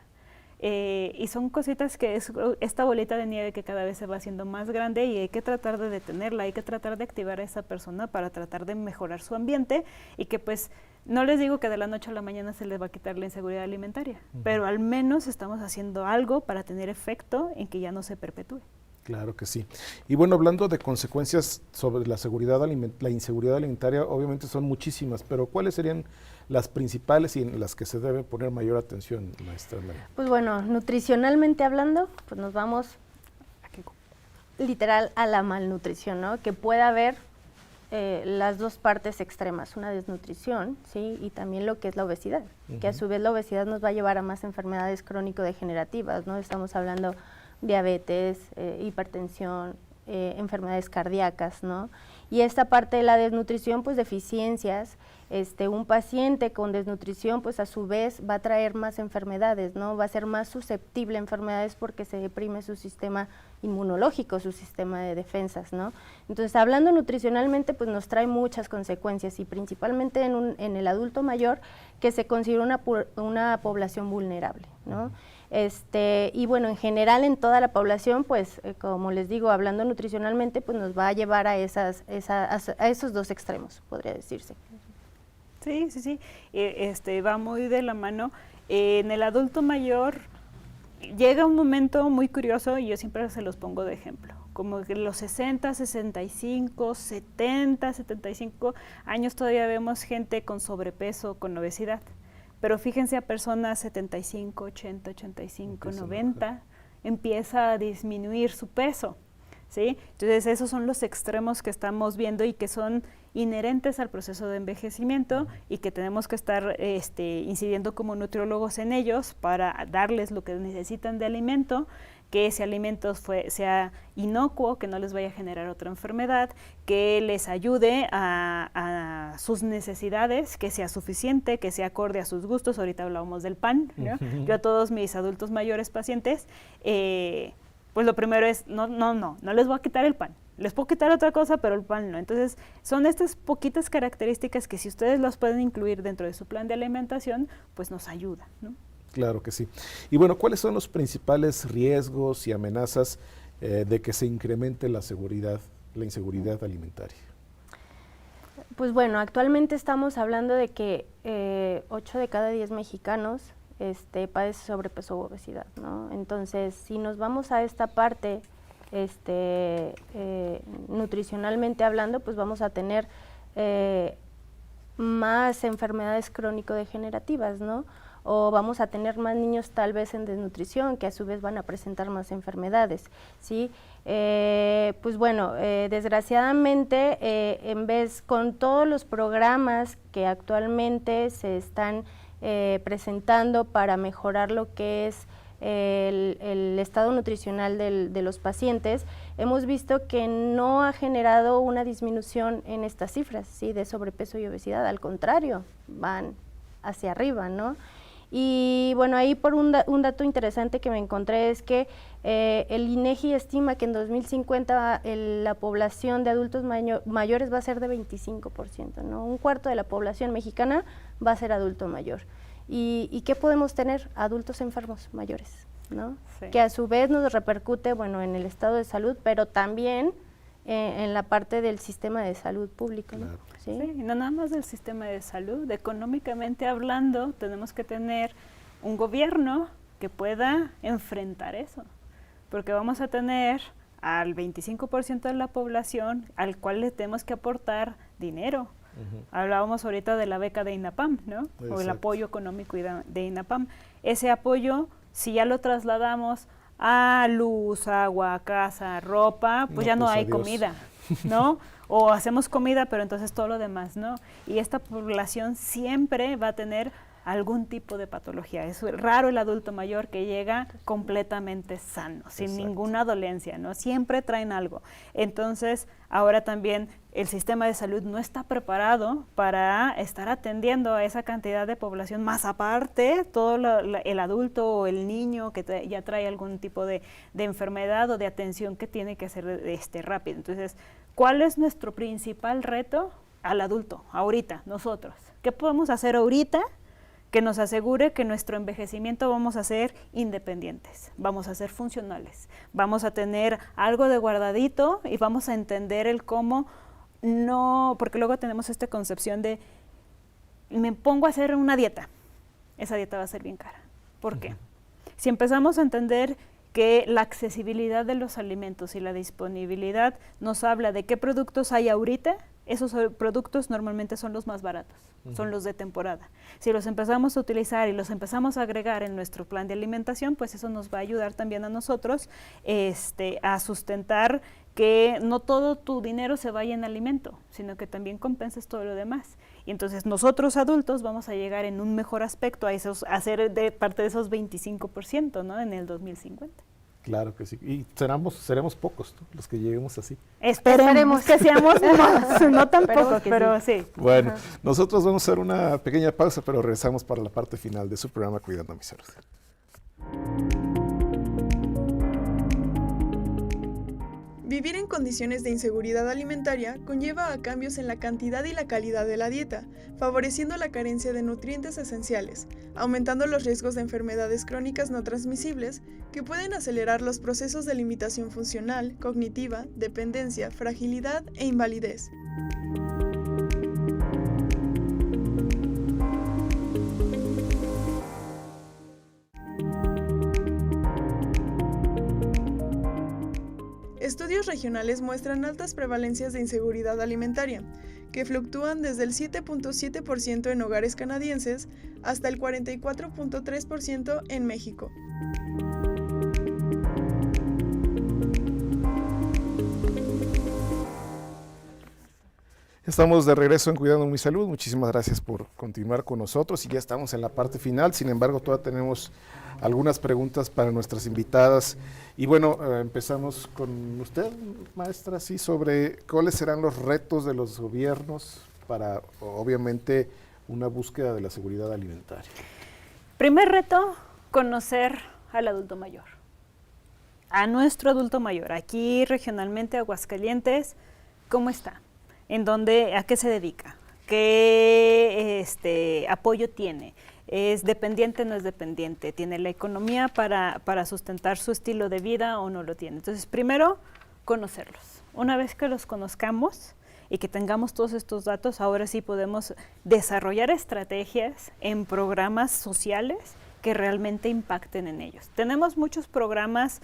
Y son cositas que es esta bolita de nieve que cada vez se va haciendo más grande y hay que tratar de detenerla, hay que tratar de activar a esa persona para tratar de mejorar su ambiente y que pues no les digo que de la noche a la mañana se les va a quitar la inseguridad alimentaria, pero al menos estamos haciendo algo para tener efecto en que ya no se perpetúe. Claro que sí. Y bueno, hablando de consecuencias sobre la la inseguridad alimentaria, obviamente son muchísimas, pero ¿cuáles serían las principales y en las que se debe poner mayor atención, maestra María? Pues bueno, nutricionalmente hablando, pues nos vamos literal a la malnutrición, ¿no? Que puede haber las dos partes extremas, una desnutrición, ¿sí? Y también lo que es la obesidad, que a su vez la obesidad nos va a llevar a más enfermedades crónico-degenerativas, ¿no? Estamos hablando diabetes, hipertensión, enfermedades cardíacas, ¿no? Y esta parte de la desnutrición, pues deficiencias, un paciente con desnutrición, pues a su vez va a traer más enfermedades, ¿no? Va a ser más susceptible a enfermedades porque se deprime su sistema inmunológico, su sistema de defensas, ¿no? Entonces, hablando nutricionalmente, pues nos trae muchas consecuencias y principalmente en el adulto mayor, que se considera una población vulnerable, ¿no? Y bueno, en general en toda la población, pues como les digo, hablando nutricionalmente, pues nos va a llevar a esos dos extremos, podría decirse. Sí, sí, sí, va muy de la mano. En el adulto mayor llega un momento muy curioso y yo siempre se los pongo de ejemplo, como que los 60, 65, 70, 75 años todavía vemos gente con sobrepeso, con obesidad. Pero fíjense a personas 75, 80, 85, 90, empieza a disminuir su peso, ¿sí? Entonces esos son los extremos que estamos viendo y que son inherentes al proceso de envejecimiento y que tenemos que estar incidiendo como nutriólogos en ellos para darles lo que necesitan de alimento, que ese alimento sea inocuo, que no les vaya a generar otra enfermedad, que les ayude a sus necesidades, que sea suficiente, que sea acorde a sus gustos. Ahorita hablábamos del pan, ¿no? Yo a todos mis adultos mayores pacientes, pues lo primero es, no les voy a quitar el pan. Les puedo quitar otra cosa, pero el pan no. Entonces, son estas poquitas características que si ustedes las pueden incluir dentro de su plan de alimentación, pues nos ayuda, ¿no? Claro que sí. Y bueno, ¿cuáles son los principales riesgos y amenazas de que se incremente la inseguridad alimentaria? Pues bueno, actualmente estamos hablando de que 8 de cada 10 mexicanos padece sobrepeso o obesidad, ¿no? Entonces, si nos vamos a esta parte nutricionalmente hablando, pues vamos a tener más enfermedades crónico-degenerativas, ¿no? O vamos a tener más niños tal vez en desnutrición, que a su vez van a presentar más enfermedades, ¿sí? Pues bueno, desgraciadamente, en vez con todos los programas que actualmente se están presentando para mejorar lo que es el estado nutricional de los pacientes, hemos visto que no ha generado una disminución en estas cifras, ¿sí? De sobrepeso y obesidad, al contrario, van hacia arriba, ¿no? Y bueno, ahí por un dato interesante que me encontré es que El INEGI estima que en 2050 la población de adultos mayores va a ser de 25%, ¿no? Un cuarto de la población mexicana va a ser adulto mayor. ¿Y qué podemos tener? Adultos enfermos mayores, ¿no? Sí. Que a su vez nos repercute, bueno, en el estado de salud, pero también en la parte del sistema de salud público, ¿no? Claro. ¿Sí? Sí, no nada más del sistema de salud, económicamente hablando, tenemos que tener un gobierno que pueda enfrentar eso, porque vamos a tener al 25% de la población al cual le tenemos que aportar dinero. Hablábamos ahorita de la beca de INAPAM, ¿no? Exacto. O el apoyo económico de INAPAM. Ese apoyo, si ya lo trasladamos a luz, agua, casa, ropa, pues ya no hay adiós. comida, ¿no? O hacemos comida, pero entonces todo lo demás, ¿no? Y esta población siempre va a tener algún tipo de patología. Es raro el adulto mayor que llega completamente sano, sin Exacto. ninguna dolencia, ¿no? Siempre traen algo. Entonces, ahora también el sistema de salud no está preparado para estar atendiendo a esa cantidad de población, más aparte, todo el adulto o el niño que ya trae algún tipo de enfermedad o de atención que tiene que ser rápido. Entonces, ¿cuál es nuestro principal reto al adulto, ahorita, nosotros? ¿Qué podemos hacer ahorita que nos asegure que nuestro envejecimiento vamos a ser independientes, vamos a ser funcionales, vamos a tener algo de guardadito y vamos a entender el cómo no, porque luego tenemos esta concepción de me pongo a hacer una dieta, esa dieta va a ser bien cara. ¿Por qué? Si empezamos a entender que la accesibilidad de los alimentos y la disponibilidad nos habla de qué productos hay ahorita, esos productos normalmente son los más baratos, son los de temporada. Si los empezamos a utilizar y los empezamos a agregar en nuestro plan de alimentación, pues eso nos va a ayudar también a nosotros a sustentar que no todo tu dinero se vaya en alimento, sino que también compenses todo lo demás. Y entonces nosotros adultos vamos a llegar en un mejor aspecto a ser de parte de esos 25%, ¿no? En el 2050. Claro que sí. Y seremos pocos, ¿no? Los que lleguemos así. Esperemos que seamos más, no tan pocos, pero sí. Bueno, nosotros vamos a hacer una pequeña pausa, pero regresamos para la parte final de su programa Cuidando mi Salud. Vivir en condiciones de inseguridad alimentaria conlleva a cambios en la cantidad y la calidad de la dieta, favoreciendo la carencia de nutrientes esenciales, aumentando los riesgos de enfermedades crónicas no transmisibles que pueden acelerar los procesos de limitación funcional, cognitiva, dependencia, fragilidad e invalidez. Estudios regionales muestran altas prevalencias de inseguridad alimentaria, que fluctúan desde el 7.7% en hogares canadienses hasta el 44.3% en México. Estamos de regreso en Cuidando mi Salud. Muchísimas gracias por continuar con nosotros y ya estamos en la parte final. Sin embargo, todavía tenemos algunas preguntas para nuestras invitadas. Y bueno, empezamos con usted, maestra, sí, sobre cuáles serán los retos de los gobiernos para, obviamente, una búsqueda de la seguridad alimentaria. Primer reto, conocer al adulto mayor, a nuestro adulto mayor. Aquí regionalmente, Aguascalientes, ¿cómo está? ¿A qué se dedica? ¿Qué apoyo tiene? ¿Es dependiente o no es dependiente? ¿Tiene la economía para sustentar su estilo de vida o no lo tiene? Entonces, primero, conocerlos. Una vez que los conozcamos y que tengamos todos estos datos, ahora sí podemos desarrollar estrategias en programas sociales que realmente impacten en ellos. Tenemos muchos programas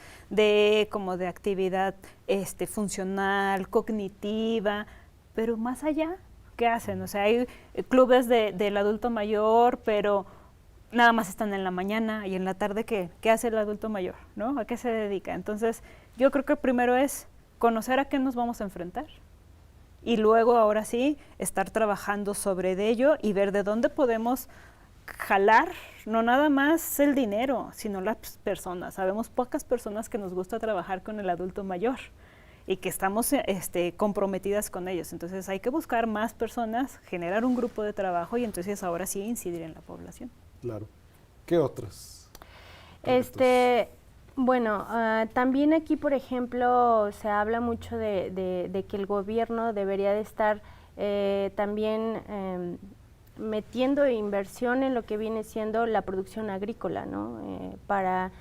como de actividad funcional, cognitiva, pero más allá, ¿qué hacen? O sea, hay clubes del adulto mayor, pero nada más están en la mañana y en la tarde, ¿qué hace el adulto mayor? ¿No? ¿A qué se dedica? Entonces, yo creo que primero es conocer a qué nos vamos a enfrentar y luego, ahora sí, estar trabajando sobre ello y ver de dónde podemos jalar, no nada más el dinero, sino las personas. Sabemos pocas personas que nos gusta trabajar con el adulto mayor y que estamos comprometidas con ellos. Entonces hay que buscar más personas, generar un grupo de trabajo y entonces ahora sí incidir en la población. Claro. ¿Qué otros? Bueno, también aquí, por ejemplo, se habla mucho de que el gobierno debería de estar también metiendo inversión en lo que viene siendo la producción agrícola, ¿no? Para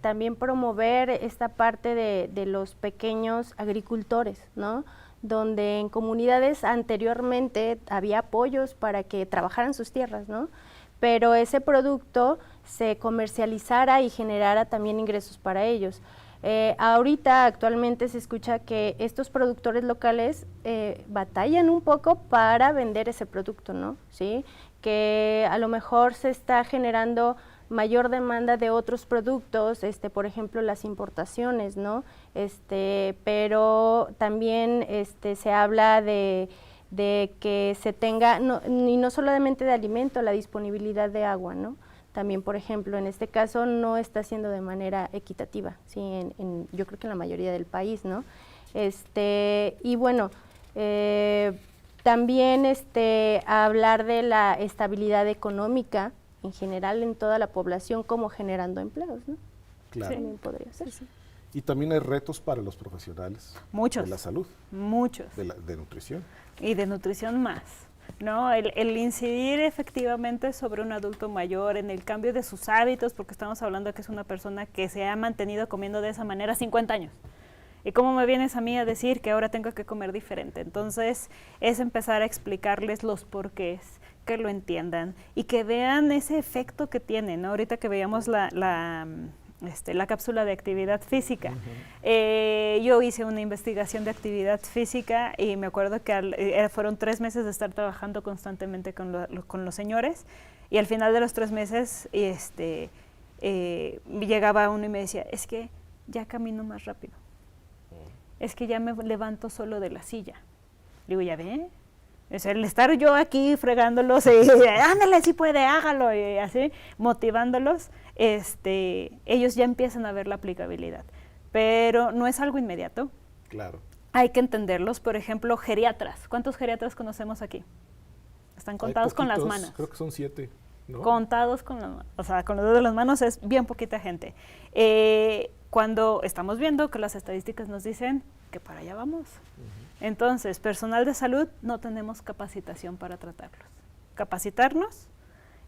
también promover esta parte de los pequeños agricultores, ¿no? Donde en comunidades anteriormente había apoyos para que trabajaran sus tierras, ¿no? Pero ese producto se comercializara y generara también ingresos para ellos. Ahorita, actualmente se escucha que estos productores locales batallan un poco para vender ese producto, ¿no? ¿Sí? Que a lo mejor se está generando mayor demanda de otros productos, por ejemplo, las importaciones, ¿no? Pero también se habla de que se tenga, y no solamente de alimento, la disponibilidad de agua, ¿no? También, por ejemplo, en este caso no está siendo de manera equitativa, ¿sí? Yo creo que en la mayoría del país, ¿no? Y bueno, también hablar de la estabilidad económica en general en toda la población como generando empleos, ¿no? Claro. También podría ser. Sí. Y también hay retos para los profesionales Muchos. de la salud. Muchos. De nutrición. Y de nutrición más, ¿no? El incidir efectivamente sobre un adulto mayor en el cambio de sus hábitos, porque estamos hablando de que es una persona que se ha mantenido comiendo de esa manera 50 años. ¿Y cómo me vienes a mí a decir que ahora tengo que comer diferente? Entonces, es empezar a explicarles los porqués, que lo entiendan y que vean ese efecto que tiene, ¿no? Ahorita que veíamos la cápsula de actividad física. Yo hice una investigación de actividad física y me acuerdo que fueron 3 meses de estar trabajando constantemente con los señores, y al final de los 3 meses llegaba uno y me decía, es que ya camino más rápido, es que ya me levanto solo de la silla. Le digo, ¿ya ve? Es el estar yo aquí fregándolos, ándale, si puede, hágalo, y así, motivándolos, ellos ya empiezan a ver la aplicabilidad. Pero no es algo inmediato. Claro. Hay que entenderlos. Por ejemplo, geriatras. ¿Cuántos geriatras conocemos aquí? Están contados con las manos. Creo que son 7, ¿no? Contados con las manos. O sea, con los dedos de las manos es bien poquita gente. Cuando estamos viendo que las estadísticas nos dicen que para allá vamos. Entonces, personal de salud, no tenemos capacitación para tratarlos. Capacitarnos,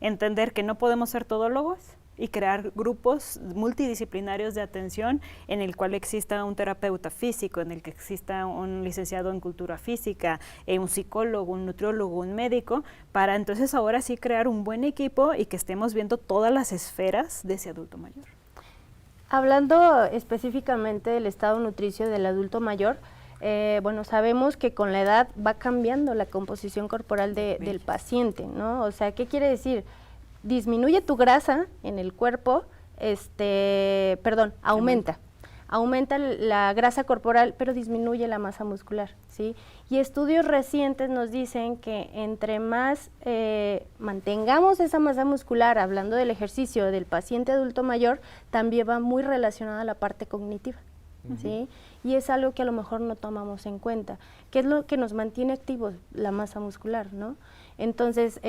entender que no podemos ser todólogos y crear grupos multidisciplinarios de atención en el cual exista un terapeuta físico, en el que exista un licenciado en cultura física, un psicólogo, un nutriólogo, un médico, para entonces ahora sí crear un buen equipo y que estemos viendo todas las esferas de ese adulto mayor. Hablando específicamente del estado nutricio del adulto mayor, bueno, sabemos que con la edad va cambiando la composición corporal del paciente, ¿no? O sea, ¿qué quiere decir? Disminuye tu grasa en el cuerpo, aumenta la grasa corporal, pero disminuye la masa muscular, ¿sí? Y estudios recientes nos dicen que entre más mantengamos esa masa muscular, hablando del ejercicio del paciente adulto mayor, también va muy relacionada a la parte cognitiva, ¿sí? Y es algo que a lo mejor no tomamos en cuenta. ¿Qué es lo que nos mantiene activos? La masa muscular, ¿no? Entonces,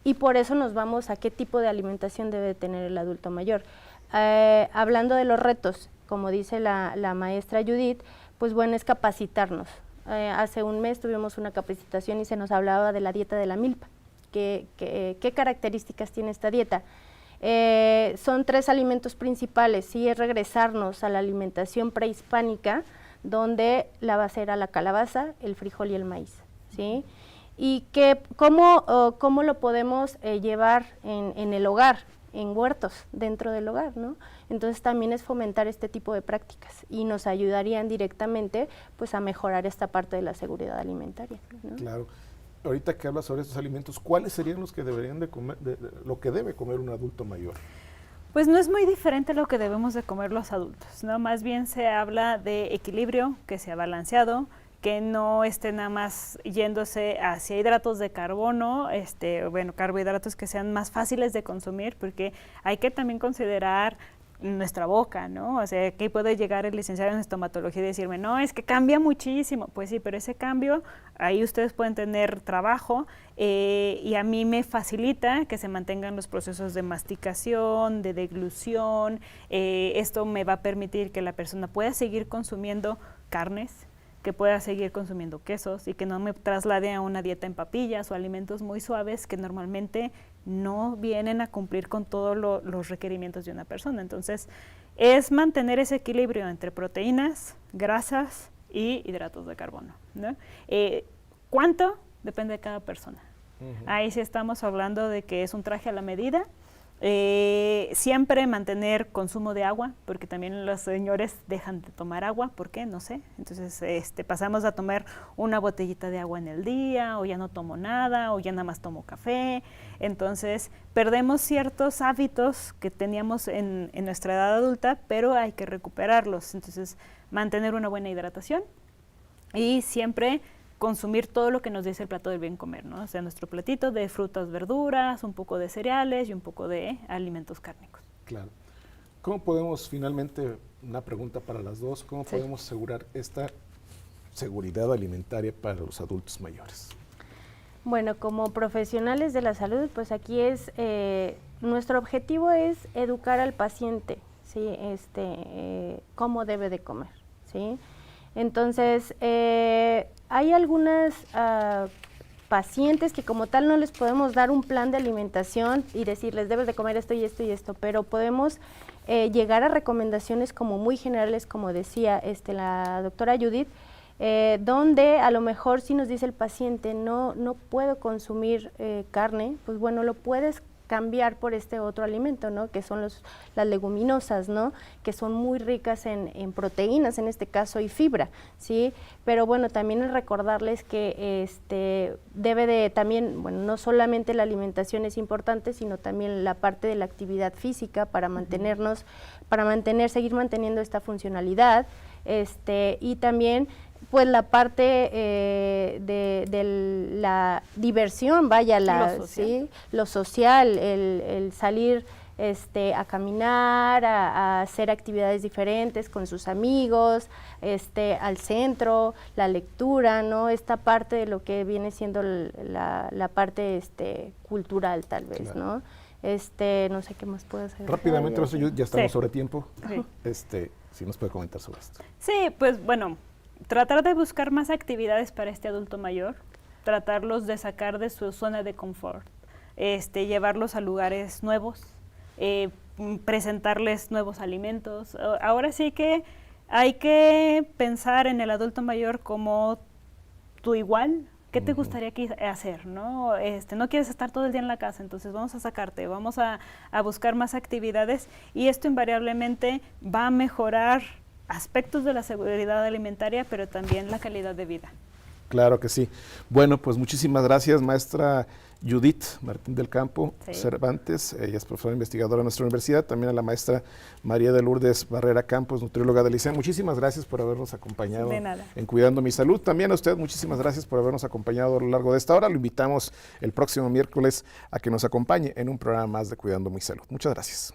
y por eso nos vamos a qué tipo de alimentación debe tener el adulto mayor. Hablando de los retos, como dice la maestra Judith, pues bueno, es capacitarnos. Hace un mes tuvimos una capacitación y se nos hablaba de la dieta de la milpa. ¿Qué características tiene esta dieta? Son 3 alimentos principales, sí, es regresarnos a la alimentación prehispánica, donde la base era la calabaza, el frijol y el maíz, ¿sí? Y cómo lo podemos llevar en el hogar, en huertos dentro del hogar, ¿no? Entonces también es fomentar este tipo de prácticas y nos ayudarían directamente pues a mejorar esta parte de la seguridad alimentaria, ¿no? Claro. Ahorita que hablas sobre estos alimentos, ¿cuáles serían los que deberían de comer, lo que debe comer un adulto mayor? Pues no es muy diferente a lo que debemos de comer los adultos, ¿no? Más bien se habla de equilibrio, que sea balanceado, que no esté nada más yéndose hacia hidratos de carbono, carbohidratos que sean más fáciles de consumir, porque hay que también considerar nuestra boca, ¿no? O sea, aquí puede llegar el licenciado en estomatología y decirme, no, es que cambia muchísimo. Pues sí, pero ese cambio, ahí ustedes pueden tener trabajo y a mí me facilita que se mantengan los procesos de masticación, de deglución. Esto me va a permitir que la persona pueda seguir consumiendo carnes, que pueda seguir consumiendo quesos y que no me traslade a una dieta en papillas o alimentos muy suaves que normalmente no vienen a cumplir con todos los requerimientos de una persona. Entonces, es mantener ese equilibrio entre proteínas, grasas y hidratos de carbono, ¿no? ¿Cuánto? Depende de cada persona. Ahí sí estamos hablando de que es un traje a la medida. Siempre mantener consumo de agua, porque también los señores dejan de tomar agua, ¿por qué? No sé. Entonces pasamos a tomar una botellita de agua en el día, o ya no tomo nada, o ya nada más tomo café. Entonces perdemos ciertos hábitos que teníamos en nuestra edad adulta, pero hay que recuperarlos. Entonces mantener una buena hidratación y siempre consumir todo lo que nos dice el plato del bien comer, ¿no? O sea, nuestro platito de frutas, verduras, un poco de cereales y un poco de alimentos cárnicos. Claro. ¿Cómo podemos, finalmente, una pregunta para las dos, cómo podemos asegurar esta seguridad alimentaria para los adultos mayores? Bueno, como profesionales de la salud, pues aquí es, nuestro objetivo es educar al paciente, ¿sí? Cómo debe de comer, ¿sí? Entonces, hay algunas pacientes que como tal no les podemos dar un plan de alimentación y decirles debes de comer esto y esto y esto, pero podemos llegar a recomendaciones como muy generales, como decía la doctora Judith, donde a lo mejor si nos dice el paciente no puedo consumir carne, pues bueno, lo puedes cambiar por este otro alimento, ¿no? Que son las leguminosas, ¿no? Que son muy ricas en proteínas, en este caso, y fibra, ¿sí? Pero bueno, también es recordarles que debe de también, bueno, no solamente la alimentación es importante, sino también la parte de la actividad física para mantenernos, seguir manteniendo esta funcionalidad, y también pues la parte de la diversión, vaya, lo social, el salir a caminar, a hacer actividades diferentes con sus amigos, al centro, la lectura, ¿no? Esta parte de lo que viene siendo la parte cultural, tal vez, claro. ¿No? No sé qué más puedo hacer. Rápidamente, ya estamos sobre tiempo. Sí. Si nos puede comentar sobre esto. Sí, pues bueno, tratar de buscar más actividades para este adulto mayor, tratarlos de sacar de su zona de confort, llevarlos a lugares nuevos, presentarles nuevos alimentos. Ahora sí que hay que pensar en el adulto mayor como tu igual. ¿Qué te gustaría hacer? ¿No? No quieres estar todo el día en la casa, entonces vamos a sacarte, vamos a buscar más actividades y esto invariablemente va a mejorar aspectos de la seguridad alimentaria, pero también la calidad de vida. Claro que sí. Bueno, pues muchísimas gracias, maestra Judith Martín del Campo Cervantes, ella es profesora investigadora de nuestra universidad, también a la maestra María de Lourdes Barrera Campos, nutrióloga del ICEM. Muchísimas gracias por habernos acompañado en Cuidando Mi Salud. También a usted, muchísimas gracias por habernos acompañado a lo largo de esta hora. Lo invitamos el próximo miércoles a que nos acompañe en un programa más de Cuidando Mi Salud. Muchas gracias.